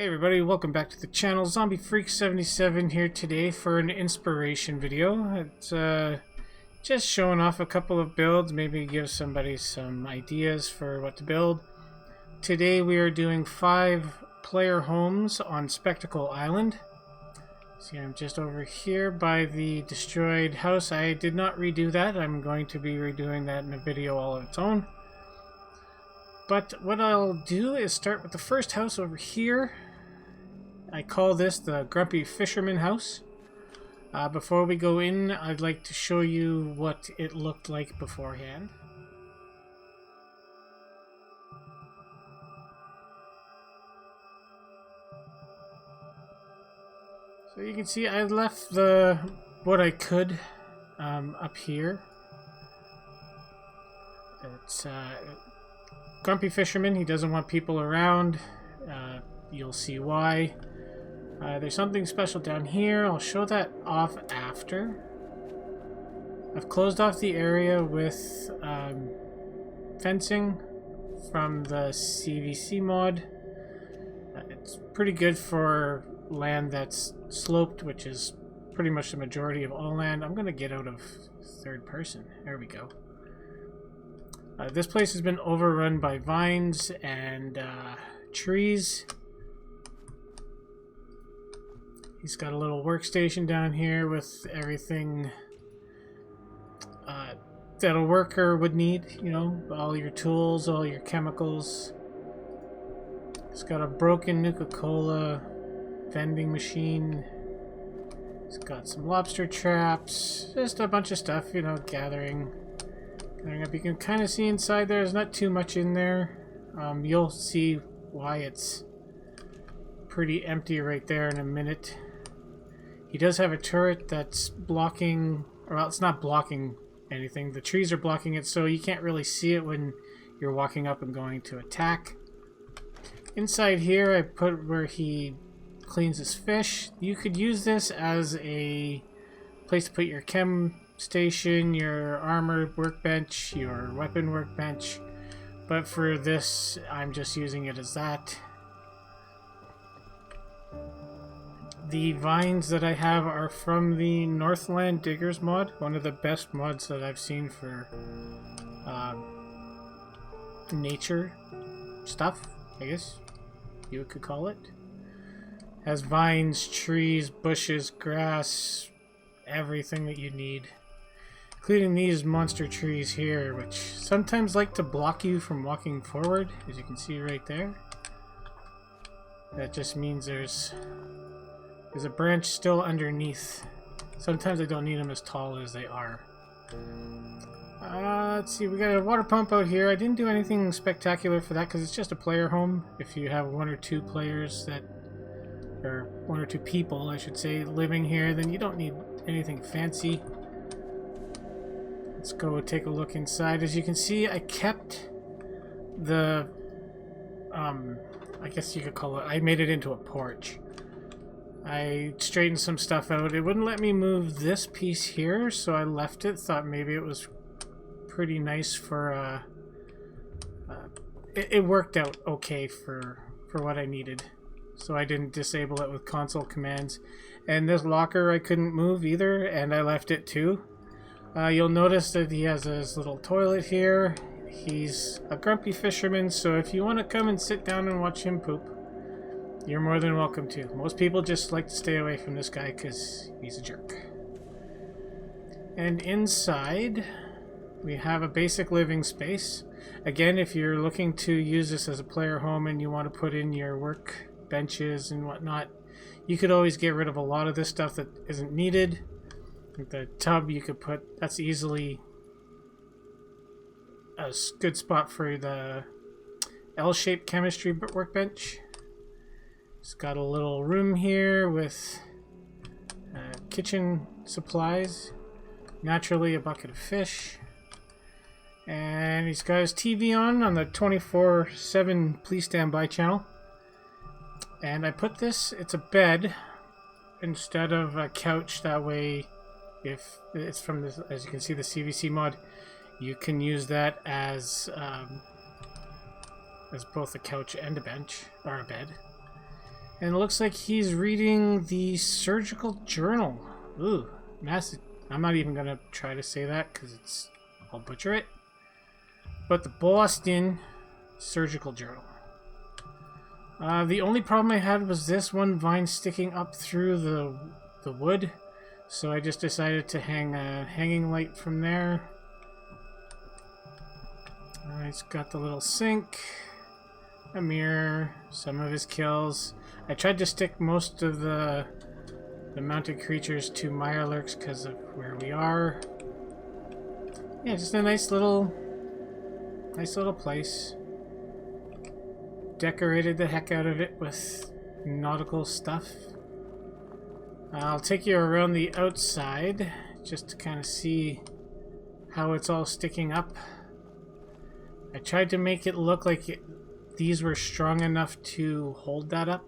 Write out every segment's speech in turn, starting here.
Hey everybody, welcome back to the channel. Zombie Freak 77 here today for an inspiration video. It's just showing off a couple of builds, maybe give somebody some ideas for what to build. Today we are doing 5 player homes on Spectacle Island. See, I'm just over here by the destroyed house. I did not redo that. I'm going to be redoing that in a video all of its own. But what I'll do is start with the first house over here. I call this the Grumpy Fisherman house. Before we go in, I'd like to show you what it looked like beforehand. So you can see I left what I could up here. It's Grumpy Fisherman, he doesn't want people around. You'll see why. There's something special down here. I'll show that off after. I've closed off the area with fencing from the CVC mod. It's pretty good for land that's sloped, which is pretty much the majority of all land. I'm going to get out of third person. There we go. This place has been overrun by vines and trees. He's got a little workstation down here with everything that a worker would need, you know, all your tools, all your chemicals. He's got a broken Nuka-Cola vending machine. He's got some lobster traps, just a bunch of stuff, you know, gathering up. You can kind of see inside there. There's not too much in there. You'll see why it's pretty empty right there in a minute. He does have a turret that's blocking, or well, it's not blocking anything. The trees are blocking it, so you can't really see it when you're walking up and going to attack. Inside here, I put where he cleans his fish. You could use this as a place to put your chem station, your armor workbench, your weapon workbench. But for this, I'm just using it as that. The vines that I have are from the Northland Diggers mod, one of the best mods that I've seen for nature stuff, I guess you could call it. Has vines, trees, bushes, grass, everything that you need. Including these monster trees here, which sometimes like to block you from walking forward, as you can see right there. That just means there's a branch still underneath. Sometimes I don't need them as tall as they are. Let's see, we got a water pump out here. I didn't do anything spectacular for that because it's just a player home. If you have 1 or 2 players that, or 1 or 2 people, I should say, living here, then you don't need anything fancy. Let's go take a look inside. As you can see, I kept the, I guess you could call it, I made it into a porch. I straightened some stuff out. It wouldn't let me move this piece here, so I left it. Thought maybe it was pretty nice for, it worked out okay for what I needed. So I didn't disable it with console commands. And this locker I couldn't move either, and I left it too. You'll notice that he has his little toilet here. He's a grumpy fisherman, so if you want to come and sit down and watch him poop, you're more than welcome to. Most people just like to stay away from this guy because he's a jerk. And inside, we have a basic living space. Again, if you're looking to use this as a player home and you want to put in your work benches and whatnot, you could always get rid of a lot of this stuff that isn't needed. Like the tub you could put, that's easily a good spot for the L-shaped chemistry workbench. It's got a little room here with kitchen supplies, naturally a bucket of fish, and he's got his TV on the 24/7 Please Stand By channel. And I put this, it's a bed instead of a couch, that way if it's from this, as you can see, the CVC mod, you can use that as both a couch and a bench, or a bed. And it looks like he's reading the surgical journal. Ooh, massive. I'm not even going to try to say that because I'll butcher it. But the Boston Surgical Journal. The only problem I had was this one vine sticking up through the wood. So I just decided to hang a hanging light from there. It's got the little sink, a mirror, some of his kills. I tried to stick most of the mounted creatures to Mirelurks because of where we are. Yeah, just a nice little place. Decorated the heck out of it with nautical stuff. I'll take you around the outside just to kind of see how it's all sticking up. I tried to make it look like these were strong enough to hold that up,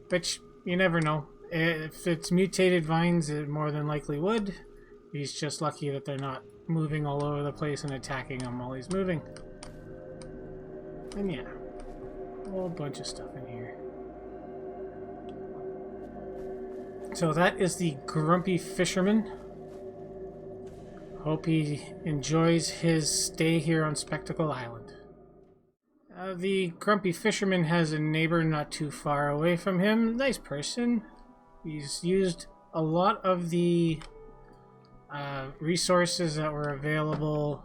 which you never know. If it's mutated vines, it more than likely would. He's just lucky that they're not moving all over the place and attacking him while he's moving. And yeah, a whole bunch of stuff in here. So that is the Grumpy Fisherman. Hope he enjoys his stay here on Spectacle Island. The Grumpy Fisherman has a neighbor not too far away from him. Nice person. He's used a lot of the resources that were available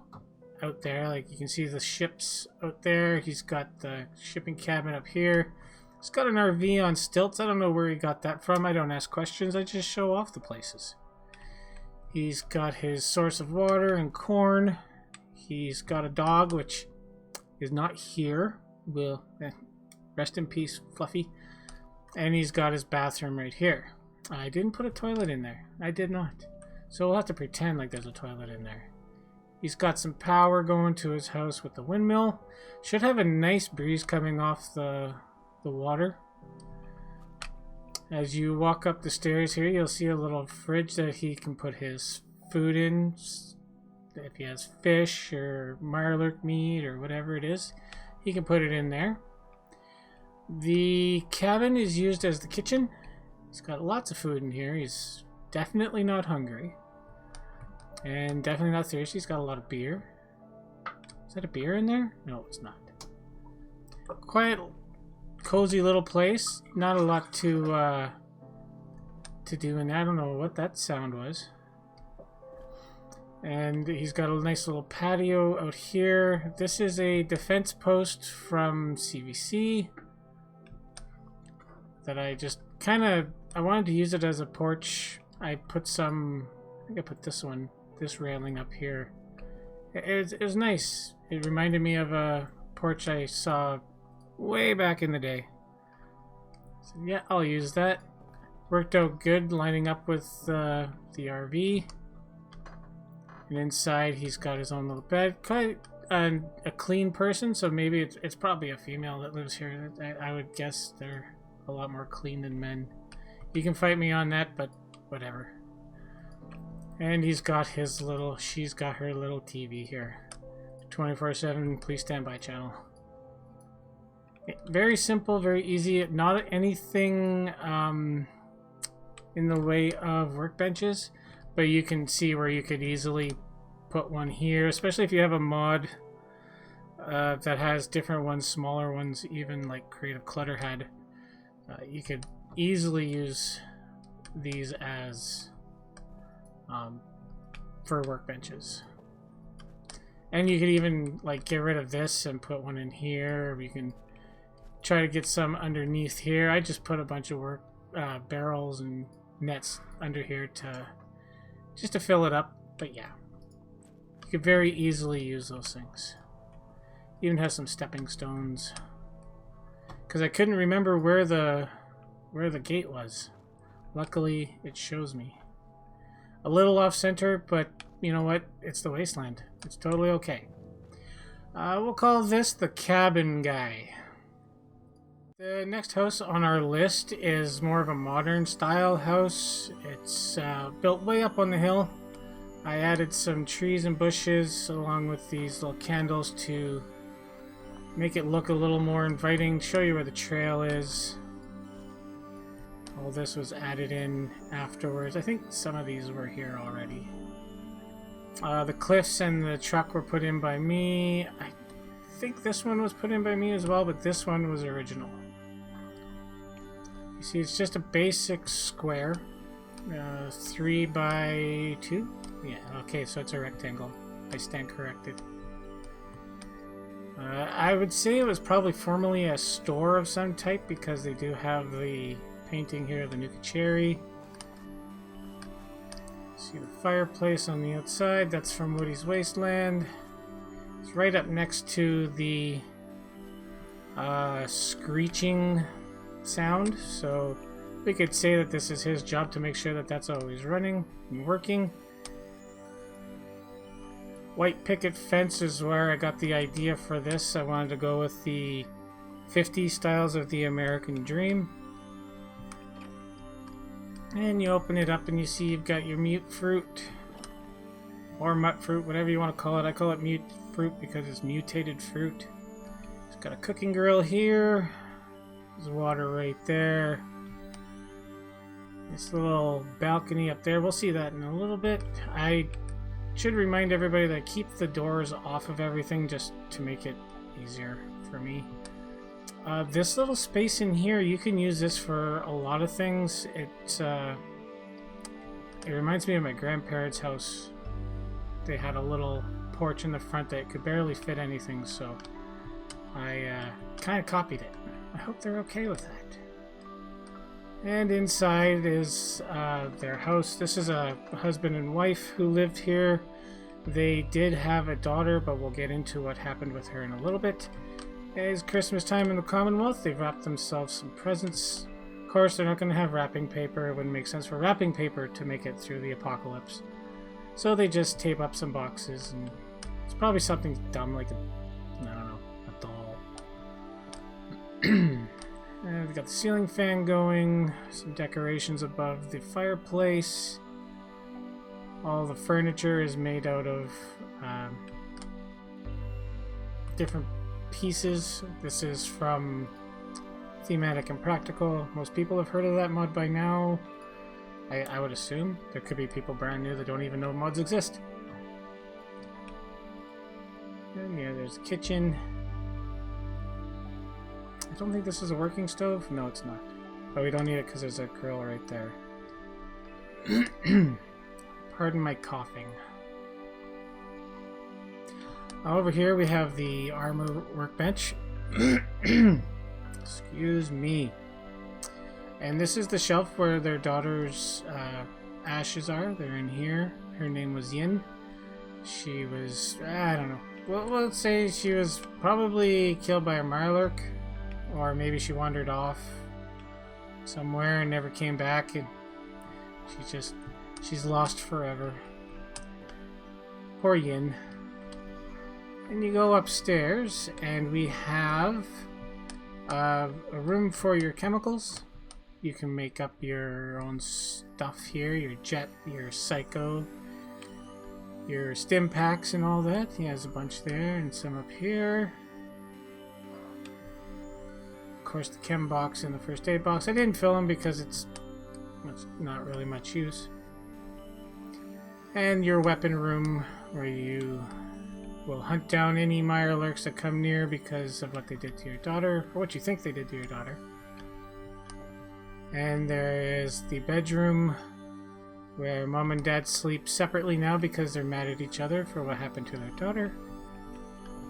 out there. Like you can see the ships out there. He's got the shipping cabin up here. He's got an RV on stilts. I don't know where he got that from. I don't ask questions. I just show off the places. He's got his source of water and corn. He's got a dog, which is not here. Rest in peace, Fluffy. And he's got his bathroom right here. I didn't put a toilet in there. I did not. So we'll have to pretend like there's a toilet in there. He's got some power going to his house with the windmill. Should have a nice breeze coming off the water. As you walk up the stairs here, you'll see a little fridge that he can put his food in. If he has fish or Mirelurk meat or whatever it is, he can put it in there. The cabin is used as the kitchen. He's got lots of food in here. He's definitely not hungry. And definitely not thirsty. He's got a lot of beer. Is that a beer in there? No, it's not. Quiet, cozy little place. Not a lot to do in there. I don't know what that sound was. And he's got a nice little patio out here. This is a defense post from CVC that I just I wanted to use it as a porch. I put some, I think I put this railing up here. It was nice. It reminded me of a porch I saw way back in the day. So yeah, I'll use that. Worked out good lining up with the RV. And inside he's got his own little bed. Quite a clean person, so maybe it's probably a female that lives here. I would guess they're a lot more clean than men. You can fight me on that, but whatever. And she's got her little TV here. 24/7 please stand by channel. Very simple, very easy. Not anything in the way of workbenches, but you can see where you could easily put one here, especially if you have a mod that has different ones, smaller ones, even like Creative Clutter had. You could easily use these as for workbenches. And you could even like get rid of this and put one in here. You can try to get some underneath here. I just put a bunch of barrels and nets under here just to fill it up. But yeah, you could very easily use those things. Even has some stepping stones, because I couldn't remember where the gate was. Luckily it shows me. A little off center, but you know what, it's the wasteland. It's totally okay. We'll call this the cabin guy. The next house on our list is more of a modern style house. It's built way up on the hill. I added some trees and bushes along with these little candles to make it look a little more inviting, show you where the trail is. All this was added in afterwards. I think some of these were here already. The cliffs and the truck were put in by me. I think this one was put in by me as well, but this one was original. You see, it's just a basic square. 3 by 2? Yeah, okay, so it's a rectangle. I stand corrected. I would say it was probably formerly a store of some type because they do have the painting here of the Nuka Cherry. See the fireplace on the outside, that's from Woody's Wasteland. It's right up next to the screeching sound, so we could say that this is his job to make sure that that's always running and working. White picket fence is where I got the idea for this. I wanted to go with the 50 styles of the American Dream. And you open it up and you see you've got your mute fruit. Or mutt fruit, whatever you want to call it. I call it mute fruit because it's mutated fruit. It's got a cooking grill here. There's water right there. This little balcony up there. We'll see that in a little bit. I should remind everybody that I keep the doors off of everything just to make it easier for me. This little space in here, you can use this for a lot of things. It reminds me of my grandparents' house. They had a little porch in the front that could barely fit anything, so I kind of copied it. I hope they're okay with that. And inside is their house. This is a husband and wife who lived here. They did have a daughter, but we'll get into what happened with her in a little bit. It's Christmas time in the Commonwealth. They've wrapped themselves some presents. Of course, they're not going to have wrapping paper. It wouldn't make sense for wrapping paper to make it through the apocalypse. So they just tape up some boxes, and it's probably something dumb like I don't know, a doll. And we've got the ceiling fan going, some decorations above the fireplace. All the furniture is made out of different pieces. This is from Thematic and Practical. Most people have heard of that mod by now. I would assume. There could be people brand new that don't even know mods exist. And yeah, there's the kitchen. I don't think this is a working stove. No, it's not. But we don't need it because there's a grill right there. Pardon my coughing. Over here we have the armor workbench. Excuse me. And this is the shelf where their daughter's ashes are. They're in here. Her name was Yin. She was, I don't know. Well, let's say she was probably killed by a Mirelurk. Or maybe she wandered off somewhere and never came back, and she's lost forever. Poor Yin. And you go upstairs, and we have a room for your chemicals. You can make up your own stuff here, your jet, your psycho, your stim packs and all that. He has a bunch there and some up here. Of course, the chem box and the first aid box. I didn't fill them because it's not really much use. And your weapon room where you will hunt down any Mirelurks that come near because of what they did to your daughter, or what you think they did to your daughter. And there is the bedroom where mom and dad sleep separately now because they're mad at each other for what happened to their daughter.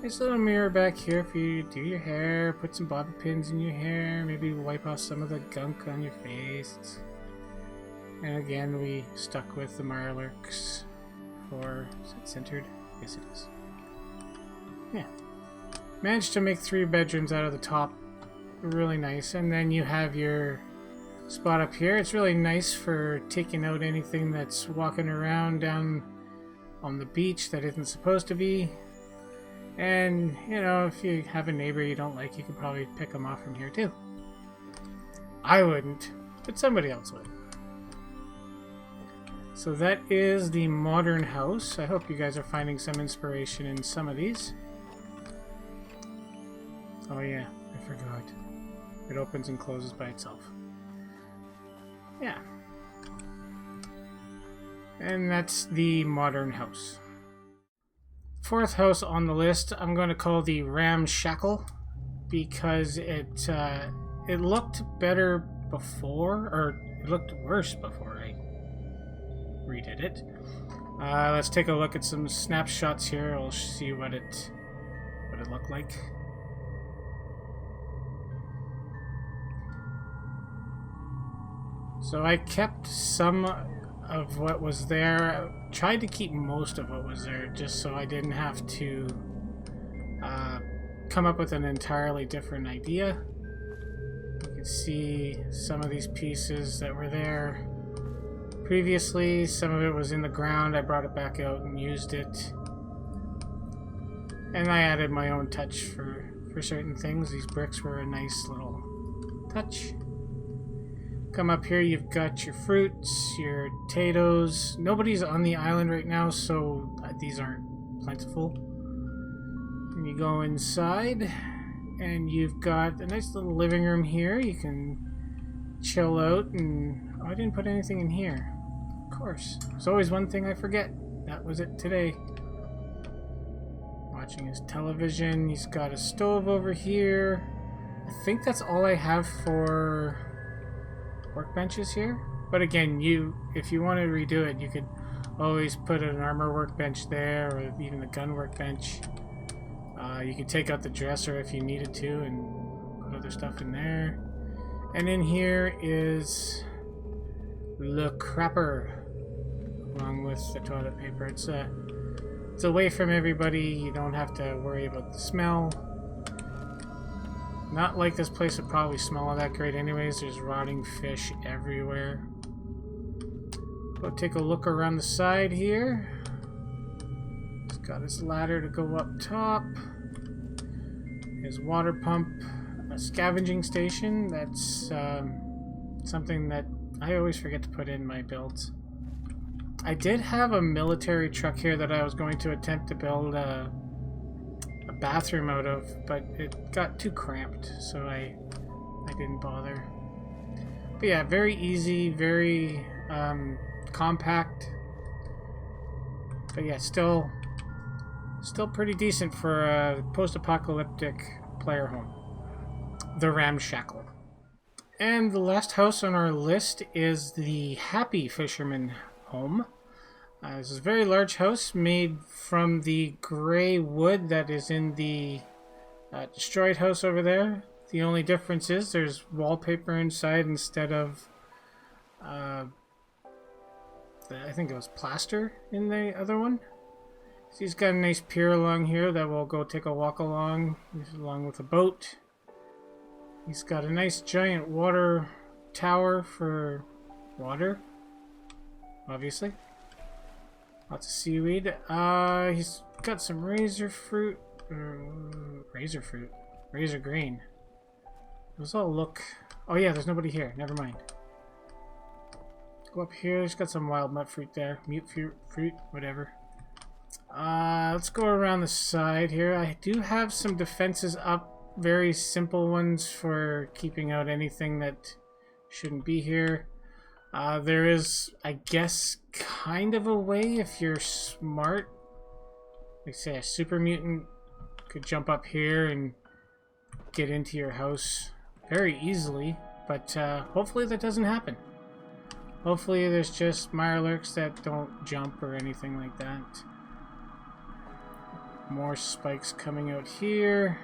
There's a little mirror back here for you to do your hair, put some bobby pins in your hair, maybe wipe off some of the gunk on your face. And again, we stuck with the Mirelurks for... Is it centered? Yes, it is. Yeah. Managed to make 3 bedrooms out of the top. Really nice. And then you have your spot up here. It's really nice for taking out anything that's walking around down on the beach that isn't supposed to be. And, you know, if you have a neighbor you don't like, you can probably pick them off from here too. I wouldn't, but somebody else would. So that is the modern house. I hope you guys are finding some inspiration in some of these. Oh yeah, I forgot. It opens and closes by itself. Yeah. And that's the modern house. Fourth house on the list, I'm going to call the RAM-SHACKLE because it looked better before, or it looked worse before I redid it. Let's take a look at some snapshots here. I'll see what it looked like. So I kept some of what was there. I tried to keep most of what was there just so I didn't have to come up with an entirely different idea. You can see some of these pieces that were there previously. Some of it was in the ground. I brought it back out and used it. And I added my own touch for certain things. These bricks were a nice little touch. Come up here, you've got your fruits, your potatoes. Nobody's on the island right now, so these aren't plentiful. And you go inside, and you've got a nice little living room here. You can chill out, and oh, I didn't put anything in here. Of course. There's always one thing I forget. That was it today. Watching his television. He's got a stove over here. I think that's all I have for workbenches here. But again, if you want to redo it, you could always put an armor workbench there, or even the gun workbench. You could take out the dresser if you needed to and put other stuff in there. And in here is the crapper, along with the toilet paper. It's away from everybody. You don't have to worry about the smell. Not like this place would probably smell all that great anyways. There's rotting fish everywhere. Go take a look around the side here. He's got his ladder to go up top. His water pump. A scavenging station. That's something that I always forget to put in my builds. I did have a military truck here that I was going to attempt to build a bathroom out of, but it got too cramped, so I didn't bother. But yeah, very easy, very compact. But yeah, still pretty decent for a post-apocalyptic player home. The RAM-SHACKLE. And the last house on our list is the Happy Fisherman home. This is a very large house made from the gray wood that is in the destroyed house over there. The only difference is there's wallpaper inside instead of I think it was plaster in the other one. So he's got a nice pier along here that we'll go take a walk along with a boat. He's got a nice giant water tower for water, obviously. Lots of seaweed. He's got some razor green. Those all look... Oh yeah, there's nobody here. Never mind. Go up here. He's got some wild nut fruit there. Mute fruit, whatever. Let's go around the side here. I do have some defenses up. Very simple ones for keeping out anything that shouldn't be here. There is, I guess, kind of a way if you're smart. Like say a super mutant could jump up here and get into your house very easily, but hopefully that doesn't happen. Hopefully there's just Mirelurks that don't jump or anything like that. More spikes coming out here.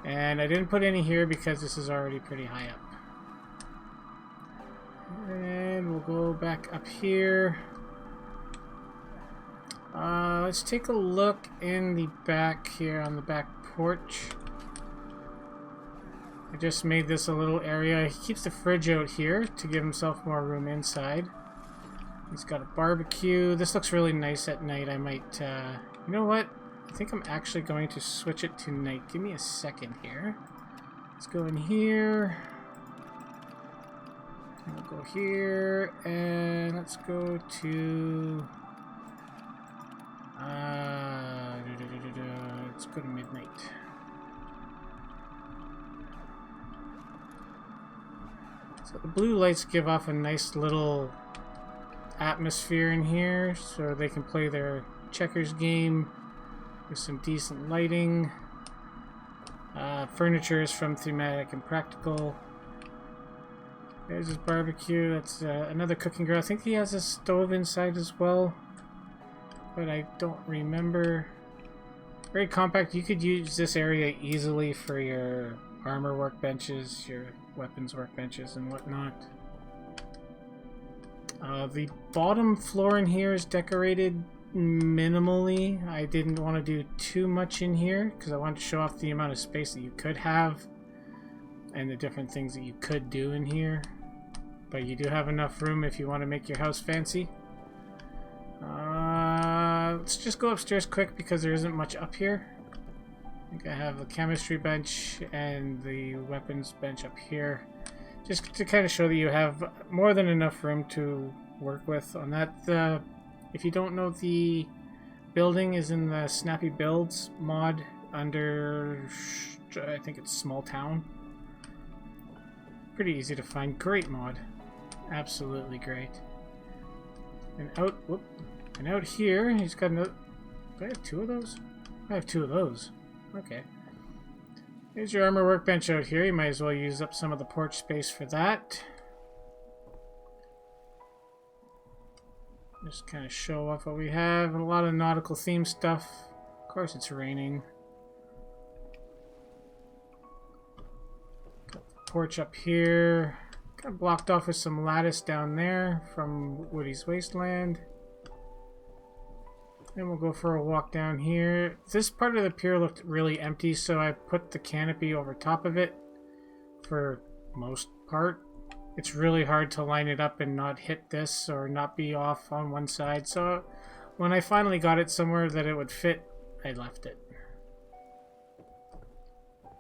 And I didn't put any here because this is already pretty high up. And we'll go back up here. Let's take a look in the back here on the back porch. I just made this a little area. He keeps the fridge out here to give himself more room inside. He's got a barbecue. This looks really nice at night. I might, you know what? I think I'm actually going to switch it to night. Give me a second here. Let's go in here. We'll go here, and let's go to... let's go to midnight. So So the blue lights give off a nice little atmosphere in here, so they can play their checkers game with some decent lighting. Furniture is from Thematic and Practical. There's his barbecue. That's another cooking grill. I think he has a stove inside as well, but I don't remember. Very compact. You could use this area easily for your armor workbenches, your weapons workbenches, and whatnot. The bottom floor in here is decorated minimally. I didn't want to do too much in here because I wanted to show off the amount of space that you could have and the different things that you could do in here. But you do have enough room if you want to make your house fancy. Let's just go upstairs quick because there isn't much up here. I think I have the chemistry bench and the weapons bench up here. Just to kind of show that you have more than enough room to work with on that. If you don't know, the building is in the Snappy Builds mod under, I think it's Small Town. Pretty easy to find. Great mod. Absolutely great. And out here, he's got another. Do I have two of those? I have two of those. Okay. Here's your armor workbench out here. You might as well use up some of the porch space for that. Just kind of show off what we have. A lot of nautical theme stuff. Of course it's raining. Got the porch up here. Kind of blocked off with some lattice down there from Woody's Wasteland. Then we'll go for a walk down here. This part of the pier looked really empty, so I put the canopy over top of it for most part. It's really hard to line it up and not hit this or not be off on one side. So when I finally got it somewhere that it would fit, I left it.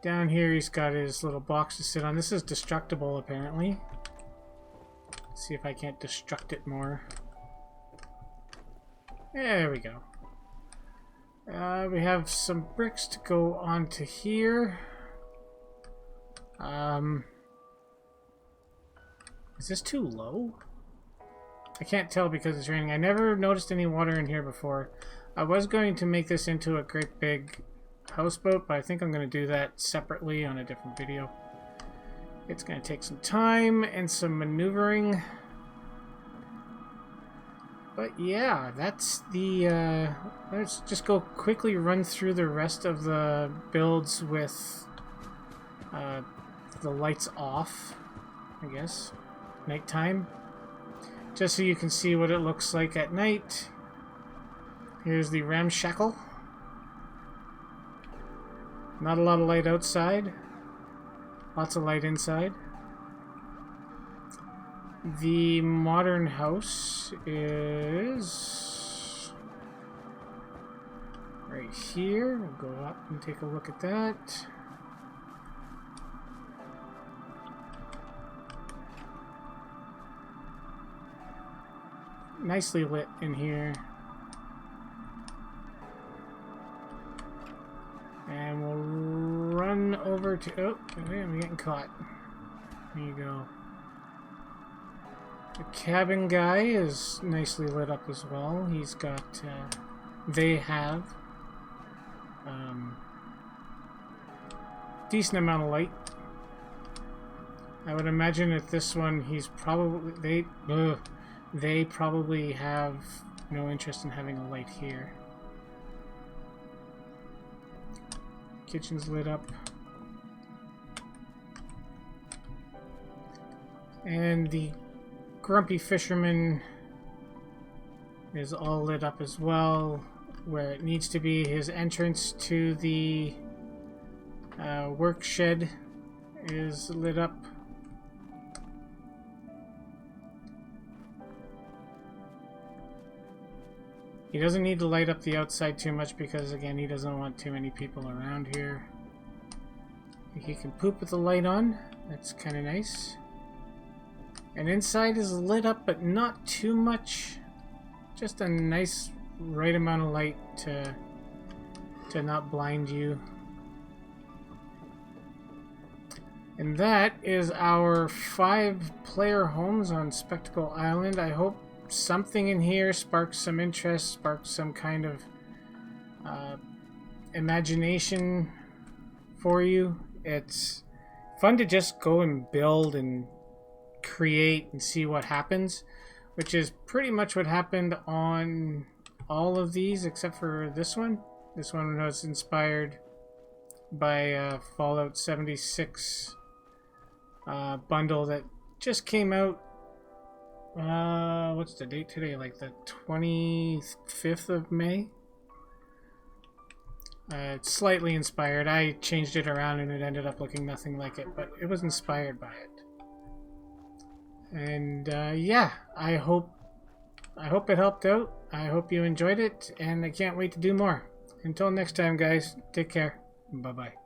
Down here he's got his little box to sit on. This is destructible apparently. Let's see if I can't destruct it more. There we go. We have some bricks to go onto here. Is this too low? I can't tell because it's raining. I never noticed any water in here before. I was going to make this into a great big houseboat, but I think I'm going to do that separately on a different video. It's going to take some time and some maneuvering. But yeah, that's the... let's just go quickly run through the rest of the builds with the lights off, I guess. Nighttime. Just so you can see what it looks like at night. Here's the RAM-SHACKLE. Not a lot of light outside. Lots of light inside. The modern house is right here. We'll go up and take a look at that. Nicely lit in here. And we'll run over to... Oh, I'm getting caught. There you go. The cabin guy is nicely lit up as well. He's got... they have... decent amount of light. I would imagine that this one, he's probably... They probably have no interest in having a light here. Kitchen's lit up. And the Grumpy Fisherman is all lit up as well, where it needs to be. His entrance to the work shed is lit up. He doesn't need to light up the outside too much because, again, he doesn't want too many people around here. He can poop with the light on. That's kind of nice. And inside is lit up, but not too much. Just a nice, right amount of light to not blind you. And that is our 5-player homes on Spectacle Island. I hope something in here sparks some interest, sparks some kind of imagination for you. It's fun to just go and build and create and see what happens, which is pretty much what happened on all of these except for this one. This one was inspired by Fallout 76 bundle that just came out. What's the date today? Like the 25th of May? It's slightly inspired. I changed it around and it ended up looking nothing like it, but it was inspired by it. And yeah, I hope it helped out. I hope you enjoyed it, and I can't wait to do more. Until next time, guys, take care. Bye-bye.